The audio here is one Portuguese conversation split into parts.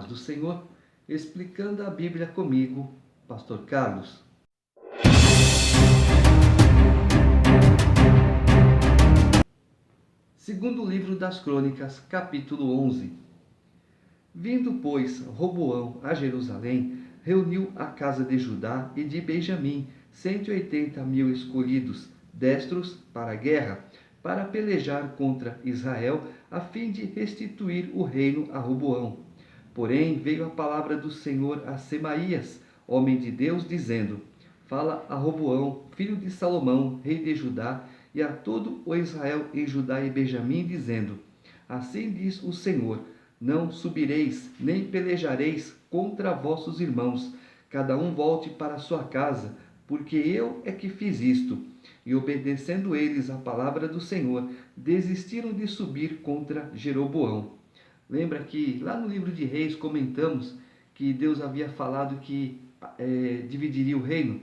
paz do Senhor, explicando a Bíblia comigo, Pastor Carlos. Segundo livro das Crônicas, capítulo 11. Vindo, pois, Roboão a Jerusalém, reuniu a casa de Judá e de Benjamim 180.000 escolhidos, destros para a guerra, para pelejar contra Israel, a fim de restituir o reino a Roboão. Porém veio a palavra do Senhor a Semaías, homem de Deus, dizendo: Fala a Roboão, filho de Salomão, rei de Judá, e a todo o Israel em Judá e Benjamim, dizendo: Assim diz o Senhor: Não subireis, nem pelejareis contra vossos irmãos. Cada um volte para sua casa, porque eu é que fiz isto. E obedecendo eles à palavra do Senhor, desistiram de subir contra Jeroboão. Lembra que lá no livro de Reis comentamos que Deus havia falado que dividiria o reino?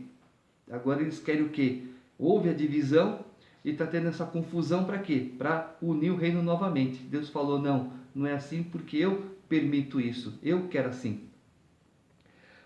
Agora eles querem o quê? Houve a divisão e está tendo essa confusão para quê? Para unir o reino novamente. Deus falou: não, não é assim porque eu permito isso, eu quero assim.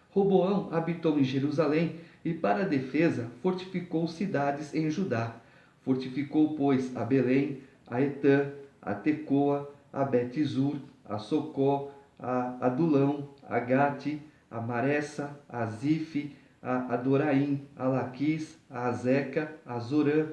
Roboão habitou em Jerusalém e para a defesa fortificou cidades em Judá. Fortificou, pois, a Belém, a Etã, a Tecoa, a Bet-zur, a Socó, a Adulão, a Gate, a Maressa, a Zife, a Adoraim, a Laquis, a Azeca, a Zorã,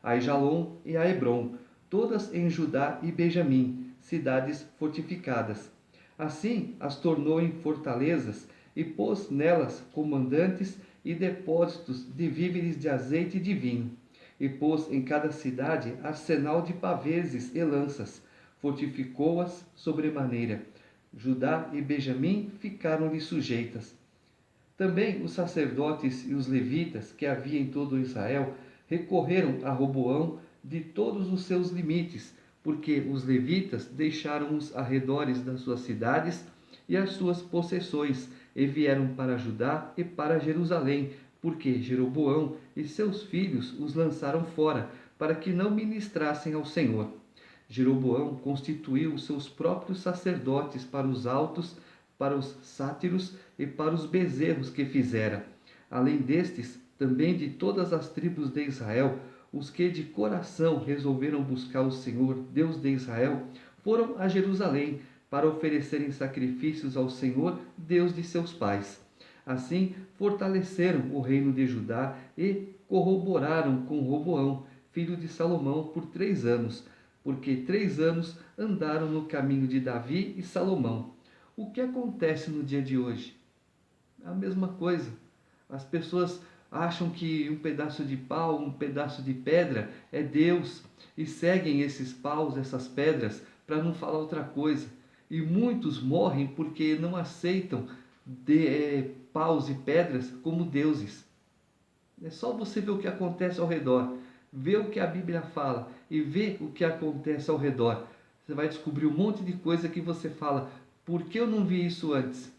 a Aijalon e a Hebron, todas em Judá e Benjamim, cidades fortificadas. Assim as tornou em fortalezas e pôs nelas comandantes e depósitos de víveres de azeite e de vinho. E pôs em cada cidade arsenal de paveses e lanças, fortificou-as sobremaneira. Judá e Benjamim ficaram-lhe sujeitas. Também os sacerdotes e os levitas, que havia em todo Israel, recorreram a Roboão de todos os seus limites, porque os levitas deixaram os arredores das suas cidades e as suas possessões, e vieram para Judá e para Jerusalém, porque Jeroboão e seus filhos os lançaram fora, para que não ministrassem ao Senhor. Jeroboão constituiu os seus próprios sacerdotes para os altos, para os sátiros e para os bezerros que fizera. Além destes, também de todas as tribos de Israel, os que de coração resolveram buscar o Senhor, Deus de Israel, foram a Jerusalém para oferecerem sacrifícios ao Senhor, Deus de seus pais. Assim, fortaleceram o reino de Judá e corroboraram com Roboão, filho de Salomão, por 3 anos, porque 3 anos andaram no caminho de Davi e Salomão. O que acontece no dia de hoje? A mesma coisa. As pessoas acham que um pedaço de pau, um pedaço de pedra é Deus e seguem esses paus, essas pedras, para não falar outra coisa. E muitos morrem porque não aceitam paus e pedras como deuses. É só você ver o que acontece ao redor, ver o que a Bíblia fala e ver o que acontece ao redor. Você vai descobrir um monte de coisa que você fala: por que eu não vi isso antes?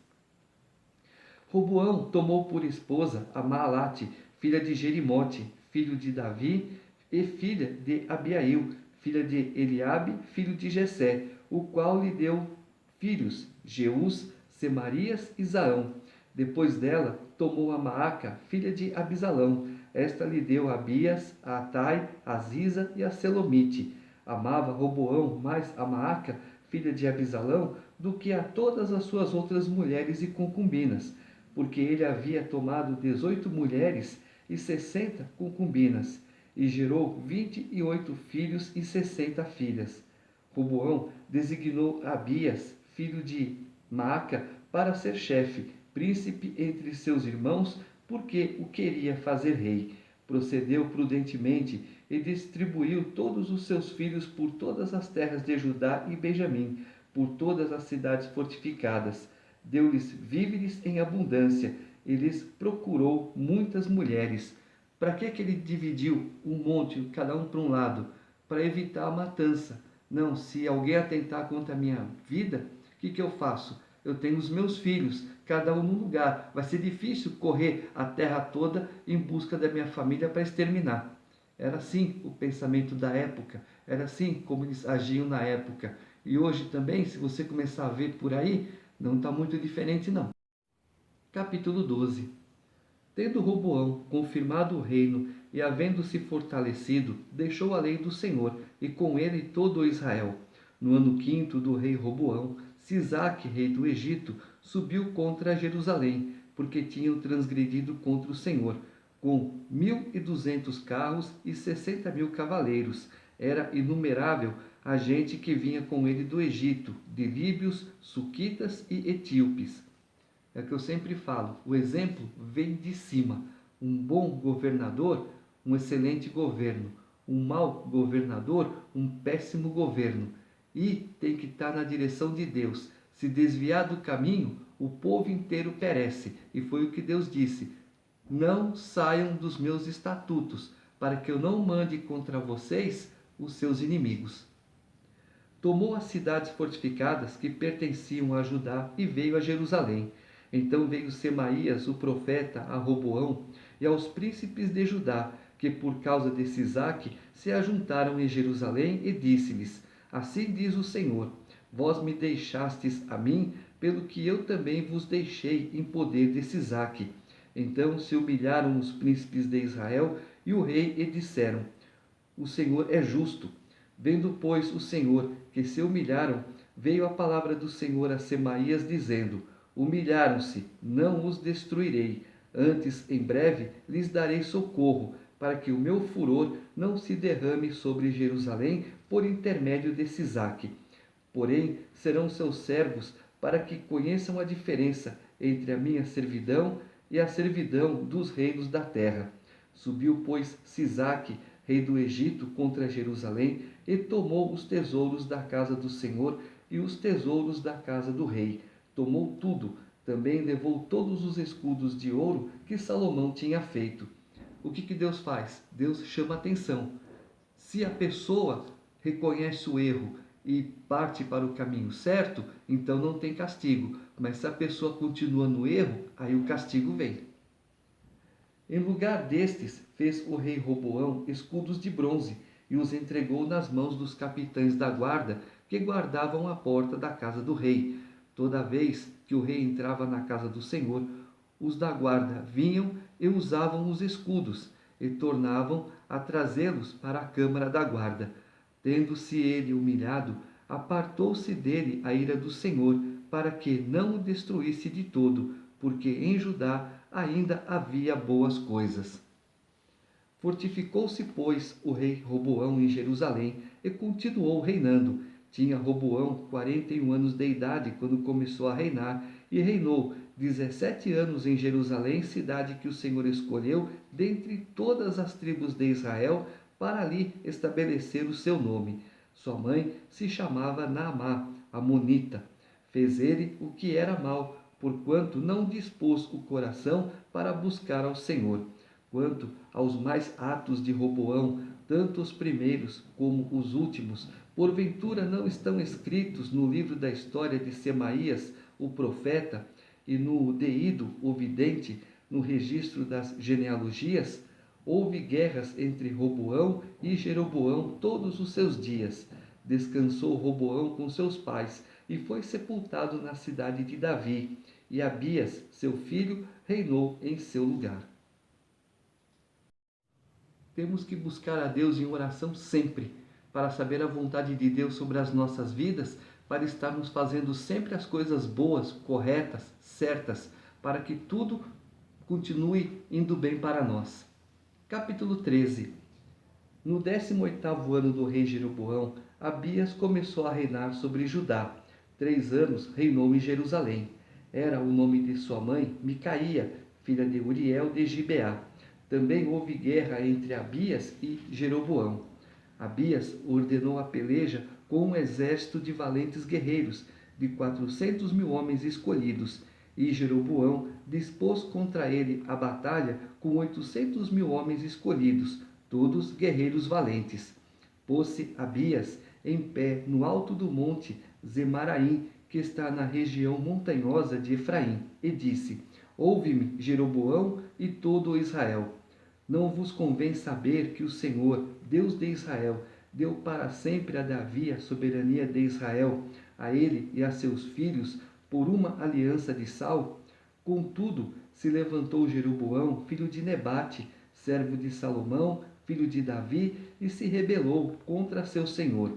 Roboão tomou por esposa a Maalate, filha de Jerimote, filho de Davi, e filha de Abiail, filha de Eliabe, filho de Jessé, o qual lhe deu filhos, Jeús, Semarias e Zaão. Depois dela, tomou a Maaca, filha de Abisalão. Esta lhe deu a Abias, a Atai, a Ziza e a Selomite. Amava Roboão mais a Maaca, filha de Abisalão, do que a todas as suas outras mulheres e concubinas, porque ele havia tomado 18 mulheres e 60 concubinas, e gerou 28 filhos e 60 filhas. Roboão designou Abias, filho de Maaca, para ser chefe, príncipe entre seus irmãos, porque o queria fazer rei. Procedeu prudentemente e distribuiu todos os seus filhos por todas as terras de Judá e Benjamim, por todas as cidades fortificadas. Deu-lhes víveres em abundância e lhes procurou muitas mulheres. Para que ele dividiu um monte, cada um para um lado? Para evitar a matança. Não, se alguém atentar contra a minha vida, o que eu faço? Eu tenho os meus filhos, cada um num lugar. Vai ser difícil correr a terra toda em busca da minha família para exterminar. Era assim o pensamento da época, era assim como eles agiam na época. E hoje também, se você começar a ver por aí, Não está muito diferente não. Capítulo 12. Tendo Roboão confirmado o reino e havendo-se fortalecido, deixou a lei do Senhor, e com ele todo Israel. No ano quinto do rei Roboão, Sisaque, rei do Egito, subiu contra Jerusalém, porque tinham transgredido contra o Senhor, com 1.200 carros e 60.000 cavaleiros. Era inumerável a gente que vinha com ele do Egito, de líbios, suquitas e etíopes. É o que eu sempre falo, o exemplo vem de cima. Um bom governador, um excelente governo. Um mau governador, um péssimo governo. E tem que estar na direção de Deus. Se desviar do caminho, o povo inteiro perece. E foi o que Deus disse: não saiam dos meus estatutos, para que eu não mande contra vocês os seus inimigos. Tomou as cidades fortificadas que pertenciam a Judá e veio a Jerusalém. Então veio Semaías, o profeta, a Roboão e aos príncipes de Judá, que por causa de Sisaque se ajuntaram em Jerusalém, e disse-lhes: assim diz o Senhor: vós me deixastes a mim, pelo que eu também vos deixei em poder de Sisaque. Então se humilharam os príncipes de Israel e o rei, e disseram: o Senhor é justo. Vendo, pois, o Senhor que se humilharam, veio a palavra do Senhor a Semaías, dizendo: humilharam-se, não os destruirei. Antes, em breve, lhes darei socorro, para que o meu furor não se derrame sobre Jerusalém por intermédio de Sisaque. Porém, serão seus servos, para que conheçam a diferença entre a minha servidão e a servidão dos reinos da terra. Subiu, pois, Sisaque, rei do Egito, contra Jerusalém, e tomou os tesouros da casa do Senhor e os tesouros da casa do rei. Tomou tudo. Também levou todos os escudos de ouro que Salomão tinha feito. O que Deus faz? Deus chama atenção. Se a pessoa reconhece o erro e parte para o caminho certo, então não tem castigo. Mas se a pessoa continua no erro, aí o castigo vem. Em lugar destes, fez o rei Roboão escudos de bronze e os entregou nas mãos dos capitães da guarda, que guardavam a porta da casa do rei. Toda vez que o rei entrava na casa do Senhor, os da guarda vinham e usavam os escudos, e tornavam a trazê-los para a câmara da guarda. Tendo-se ele humilhado, apartou-se dele a ira do Senhor, para que não o destruísse de todo, porque em Judá ainda havia boas coisas. Fortificou-se, pois, o rei Roboão em Jerusalém e continuou reinando. Tinha Roboão 41 anos de idade quando começou a reinar, e reinou 17 anos em Jerusalém, cidade que o Senhor escolheu dentre todas as tribos de Israel, para ali estabelecer o seu nome. Sua mãe se chamava Naamá, amonita. Fez ele o que era mal, porquanto não dispôs o coração para buscar ao Senhor. Quanto aos mais atos de Roboão, tanto os primeiros como os últimos, porventura não estão escritos no livro da história de Semaías, o profeta, e no Deído, o vidente, no registro das genealogias? Houve guerras entre Roboão e Jeroboão todos os seus dias. Descansou Roboão com seus pais e foi sepultado na cidade de Davi, e Abias, seu filho, reinou em seu lugar. Temos que buscar a Deus em oração sempre, para saber a vontade de Deus sobre as nossas vidas, para estarmos fazendo sempre as coisas boas, corretas, certas, para que tudo continue indo bem para nós. Capítulo 13. No 18º ano do rei Jeroboão, Abias começou a reinar sobre Judá. 3 anos reinou em Jerusalém. Era o nome de sua mãe Micaía, filha de Uriel de Gibeá. Também houve guerra entre Abias e Jeroboão. Abias ordenou a peleja com um exército de valentes guerreiros, de 400.000 homens escolhidos, e Jeroboão dispôs contra ele a batalha com 800.000 homens escolhidos, todos guerreiros valentes. Pôs-se Abias em pé no alto do monte Zemaraim, que está na região montanhosa de Efraim, e disse: ouve-me, Jeroboão e todo Israel. Não vos convém saber que o Senhor, Deus de Israel, deu para sempre a Davi a soberania de Israel, a ele e a seus filhos, por uma aliança de sal? Contudo, se levantou Jeroboão, filho de Nebate, servo de Salomão, filho de Davi, e se rebelou contra seu senhor.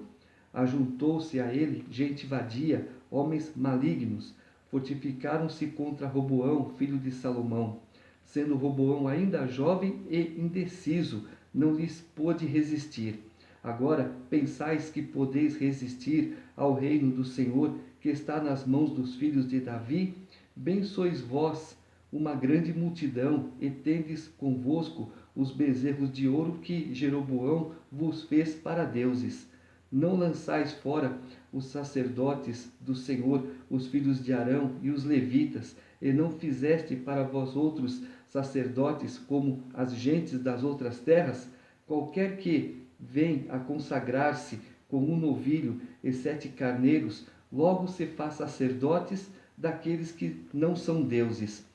Ajuntou-se a ele gente vadia, homens malignos. Fortificaram-se contra Roboão, filho de Salomão. Sendo Roboão ainda jovem e indeciso, não lhes pôde resistir. Agora pensais que podeis resistir ao reino do Senhor, que está nas mãos dos filhos de Davi? Bem sois vós, uma grande multidão, e tendes convosco os bezerros de ouro que Jeroboão vos fez para deuses. Não lançais fora os sacerdotes do Senhor, os filhos de Arão e os levitas, e não fizeste para vós outros sacerdotes como as gentes das outras terras? Qualquer que vem a consagrar-se com um novilho e 7 carneiros, logo se faz sacerdotes daqueles que não são deuses.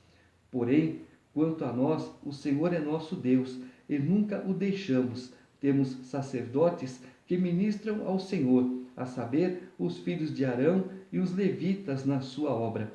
Porém, quanto a nós, o Senhor é nosso Deus, e nunca o deixamos. Temos sacerdotes que ministram ao Senhor, a saber, os filhos de Arão e os levitas na sua obra.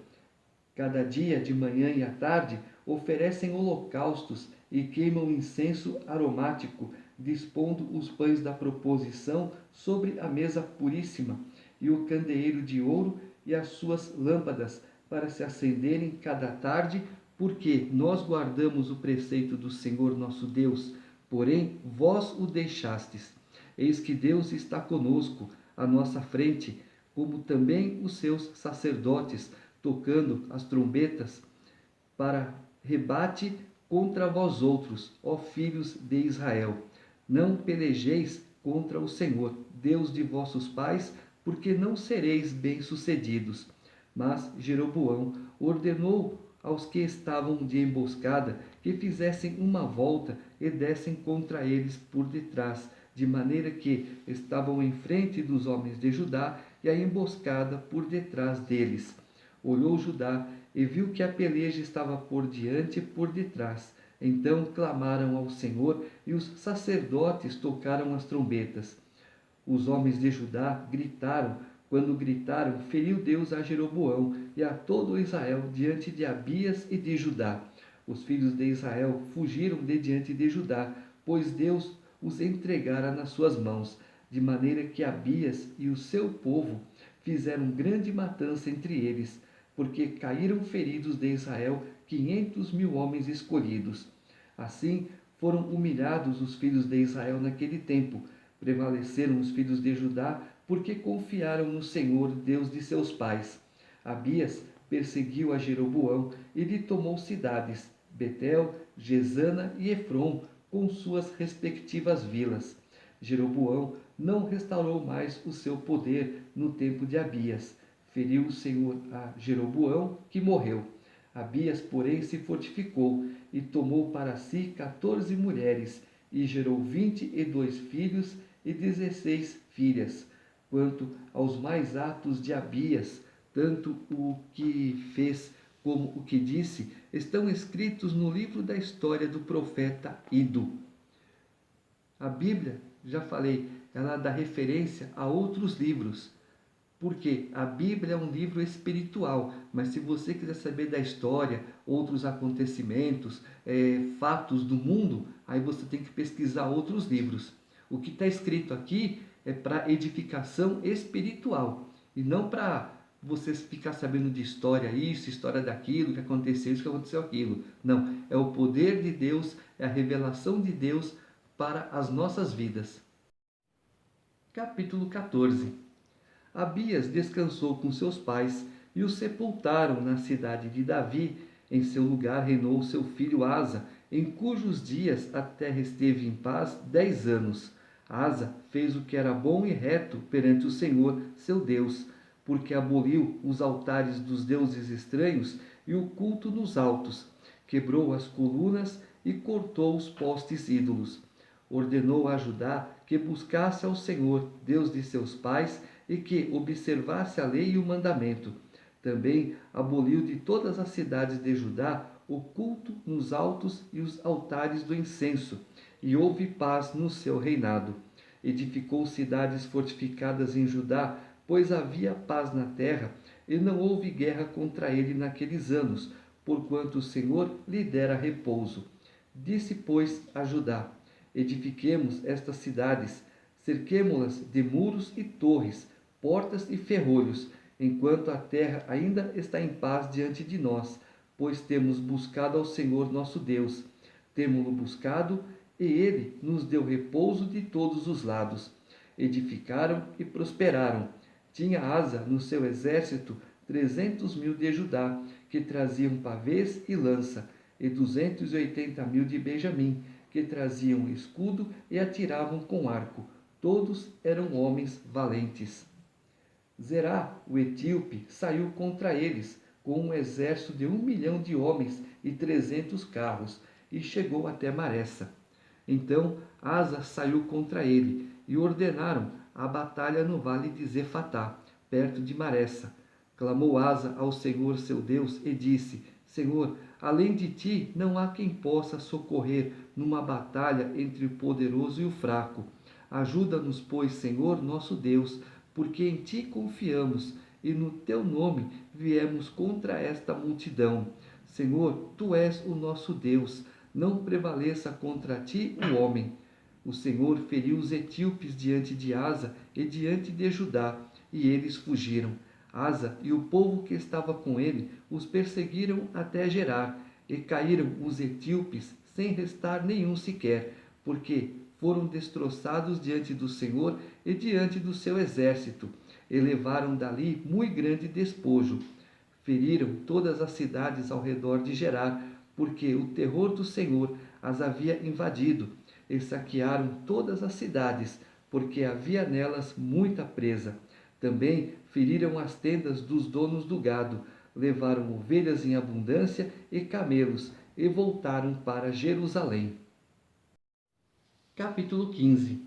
Cada dia, de manhã e à tarde, oferecem holocaustos e queimam incenso aromático, dispondo os pães da proposição sobre a mesa puríssima, e o candeeiro de ouro e as suas lâmpadas, para se acenderem cada tarde, porque nós guardamos o preceito do Senhor nosso Deus, porém vós o deixastes. Eis que Deus está conosco, à nossa frente, como também os seus sacerdotes, tocando as trombetas, para rebate contra vós outros, ó filhos de Israel. Não pelejeis contra o Senhor, Deus de vossos pais, porque não sereis bem-sucedidos. Mas Jeroboão ordenou aos que estavam de emboscada que fizessem uma volta e dessem contra eles por detrás, de maneira que estavam em frente dos homens de Judá e a emboscada por detrás deles. Olhou Judá e viu que a peleja estava por diante e por detrás. Então clamaram ao Senhor e os sacerdotes tocaram as trombetas. Os homens de Judá gritaram. Quando gritaram, feriu Deus a Jeroboão e a todo Israel diante de Abias e de Judá. Os filhos de Israel fugiram de diante de Judá, pois Deus os entregara nas suas mãos, de maneira que Abias e o seu povo fizeram grande matança entre eles, porque caíram feridos de Israel 500.000 homens escolhidos. Assim foram humilhados os filhos de Israel naquele tempo. Prevaleceram os filhos de Judá, porque confiaram no Senhor, Deus de seus pais. Abias perseguiu a Jeroboão e lhe tomou cidades, Betel, Gesana e Efron, com suas respectivas vilas. Jeroboão não restaurou mais o seu poder no tempo de Abias. Feriu o Senhor a Jeroboão, que morreu. Abias, porém, se fortificou e tomou para si 14 mulheres, e gerou 22 filhos e 16 filhas. Quanto aos mais atos de Abias, tanto o que fez como o que disse, estão escritos no livro da história do profeta Ido. A Bíblia, já falei, ela dá referência a outros livros, porque a Bíblia é um livro espiritual, mas se você quiser saber da história, outros acontecimentos, fatos do mundo, aí você tem que pesquisar outros livros. O que está escrito aqui é para edificação espiritual, e não para você ficar sabendo de história isso, história daquilo, que aconteceu isso, que aconteceu aquilo. Não, é o poder de Deus, é a revelação de Deus para as nossas vidas. Capítulo 14. Abias descansou com seus pais e o sepultaram na cidade de Davi. Em seu lugar reinou seu filho Asa, em cujos dias a terra esteve em paz 10 anos. Asa fez o que era bom e reto perante o Senhor, seu Deus, porque aboliu os altares dos deuses estranhos e o culto nos altos, quebrou as colunas e cortou os postes ídolos. Ordenou a Judá que buscasse ao Senhor, Deus de seus pais, e que observasse a lei e o mandamento. Também aboliu de todas as cidades de Judá o culto nos altos e os altares do incenso, e houve paz no seu reinado. Edificou cidades fortificadas em Judá, pois havia paz na terra, e não houve guerra contra ele naqueles anos, porquanto o Senhor lhe dera repouso. Disse, pois, a Judá: edifiquemos estas cidades, cerquemo-las de muros e torres, portas e ferrolhos, enquanto a terra ainda está em paz diante de nós, pois temos buscado ao Senhor nosso Deus. Temo-lo buscado, e ele nos deu repouso de todos os lados. Edificaram e prosperaram. Tinha Asa no seu exército 300.000 de Judá, que traziam pavês e lança, e 280.000 de Benjamim, que traziam escudo e atiravam com arco. Todos eram homens valentes. Zerá, o etíope, saiu contra eles, com um exército de 1.000.000 de homens e 300 carros, e chegou até Maressa. Então Asa saiu contra ele, e ordenaram a batalha no vale de Zefatá, perto de Maressa. Clamou Asa ao Senhor seu Deus e disse: Senhor, além de ti não há quem possa socorrer numa batalha entre o poderoso e o fraco. Ajuda-nos, pois, Senhor nosso Deus, porque em ti confiamos e no teu nome viemos contra esta multidão. Senhor, tu és o nosso Deus, não prevaleça contra ti o homem. O Senhor feriu os etíopes diante de Asa e diante de Judá, e eles fugiram. Asa e o povo que estava com ele os perseguiram até Gerar, e caíram os etíopes sem restar nenhum sequer, porque foram destroçados diante do Senhor e diante do seu exército, e levaram dali muito grande despojo. Feriram todas as cidades ao redor de Gerar, porque o terror do Senhor as havia invadido, e saquearam todas as cidades, porque havia nelas muita presa. Também feriram as tendas dos donos do gado, levaram ovelhas em abundância e camelos, e voltaram para Jerusalém. Capítulo 15.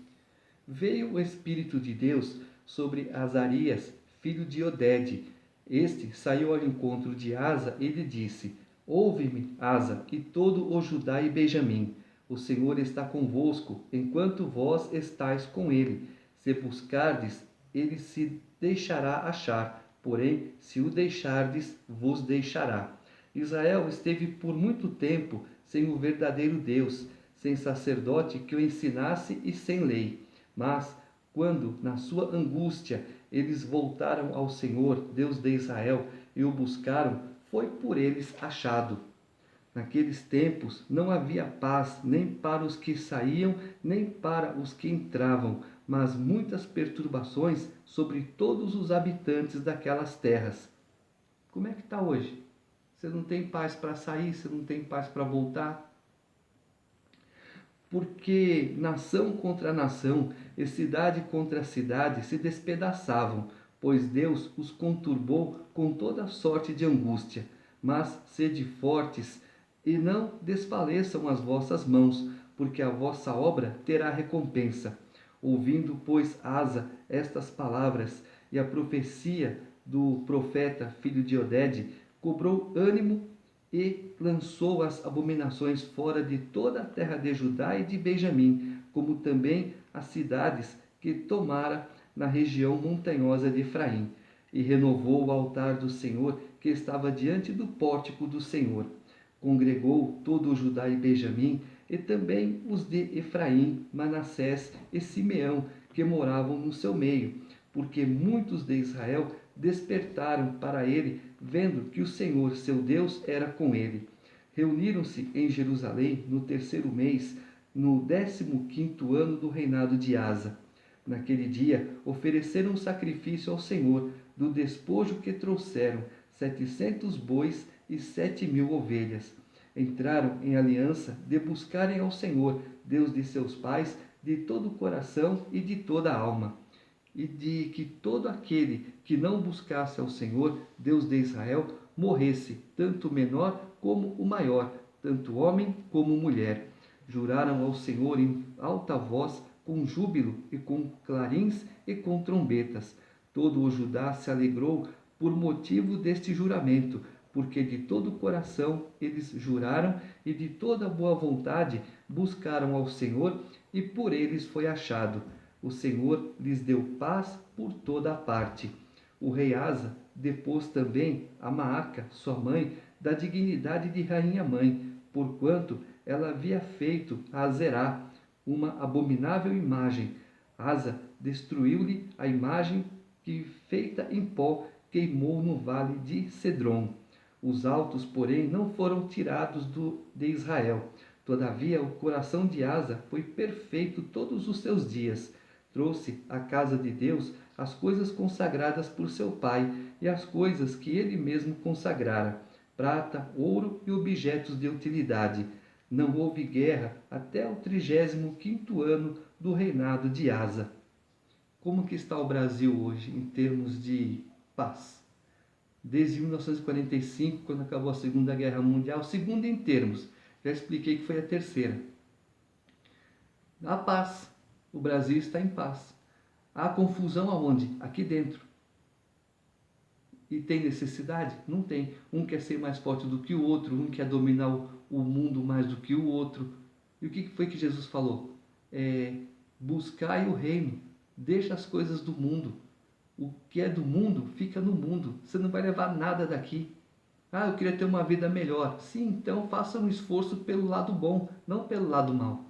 Veio o Espírito de Deus sobre Azarias, filho de Odede. Este saiu ao encontro de Asa e lhe disse: ouve-me, Asa, e todo o Judá e Benjamim. O Senhor está convosco, enquanto vós estáis com ele. Se buscardes, ele se deixará achar, porém, se o deixardes, vos deixará. Israel esteve por muito tempo sem o verdadeiro Deus, sem sacerdote que o ensinasse e sem lei. Mas, quando, na sua angústia, eles voltaram ao Senhor, Deus de Israel, e o buscaram, foi por eles achado. Naqueles tempos não havia paz nem para os que saíam, nem para os que entravam, mas muitas perturbações sobre todos os habitantes daquelas terras. Como é que está hoje? Você não tem paz para sair, você não tem paz para voltar? Porque nação contra nação e cidade contra cidade se despedaçavam, pois Deus os conturbou com toda sorte de angústia. Mas sede fortes, e não desfaleçam as vossas mãos, porque a vossa obra terá recompensa. Ouvindo, pois, Asa estas palavras e a profecia do profeta filho de Odede, cobrou ânimo e lançou as abominações fora de toda a terra de Judá e de Benjamim, como também as cidades que tomara na região montanhosa de Efraim, e renovou o altar do Senhor que estava diante do pórtico do Senhor. Congregou todo o Judá e Benjamim, e também os de Efraim, Manassés e Simeão, que moravam no seu meio, porque muitos de Israel despertaram para ele, vendo que o Senhor, seu Deus, era com ele. Reuniram-se em Jerusalém no terceiro mês, no 15º ano do reinado de Asa. Naquele dia, ofereceram um sacrifício ao Senhor do despojo que trouxeram, 700 bois e 7.000 ovelhas. Entraram em aliança de buscarem ao Senhor, Deus de seus pais, de todo o coração e de toda a alma, e de que todo aquele que não buscasse ao Senhor, Deus de Israel, morresse, tanto o menor como o maior, tanto homem como mulher. Juraram ao Senhor em alta voz, com júbilo e com clarins e com trombetas. Todo o Judá se alegrou por motivo deste juramento, porque de todo o coração eles juraram e de toda boa vontade buscaram ao Senhor, e por eles foi achado. O Senhor lhes deu paz por toda a parte. O rei Asa depôs também a Maaca, sua mãe, da dignidade de rainha-mãe, porquanto ela havia feito a Azerá, uma abominável imagem. Asa destruiu-lhe a imagem que, feita em pó, queimou no vale de Cedron. Os altos, porém, não foram tirados de Israel. Todavia, o coração de Asa foi perfeito todos os seus dias. Trouxe à casa de Deus as coisas consagradas por seu pai e as coisas que ele mesmo consagrara, prata, ouro e objetos de utilidade. Não houve guerra até o 35º ano do reinado de Asa. Como que está o Brasil hoje em termos de paz? Desde 1945, quando acabou a Segunda Guerra Mundial, segunda em termos, já expliquei que foi a terceira. A paz. O Brasil está em paz. Há confusão aonde? Aqui dentro. E tem necessidade? Não tem. Um quer ser mais forte do que o outro, um quer dominar o mundo mais do que o outro. E o que foi que Jesus falou? Buscai o reino, deixa as coisas do mundo. O que é do mundo, fica no mundo. Você não vai levar nada daqui. Ah, eu queria ter uma vida melhor. Sim, então faça um esforço pelo lado bom, não pelo lado mau.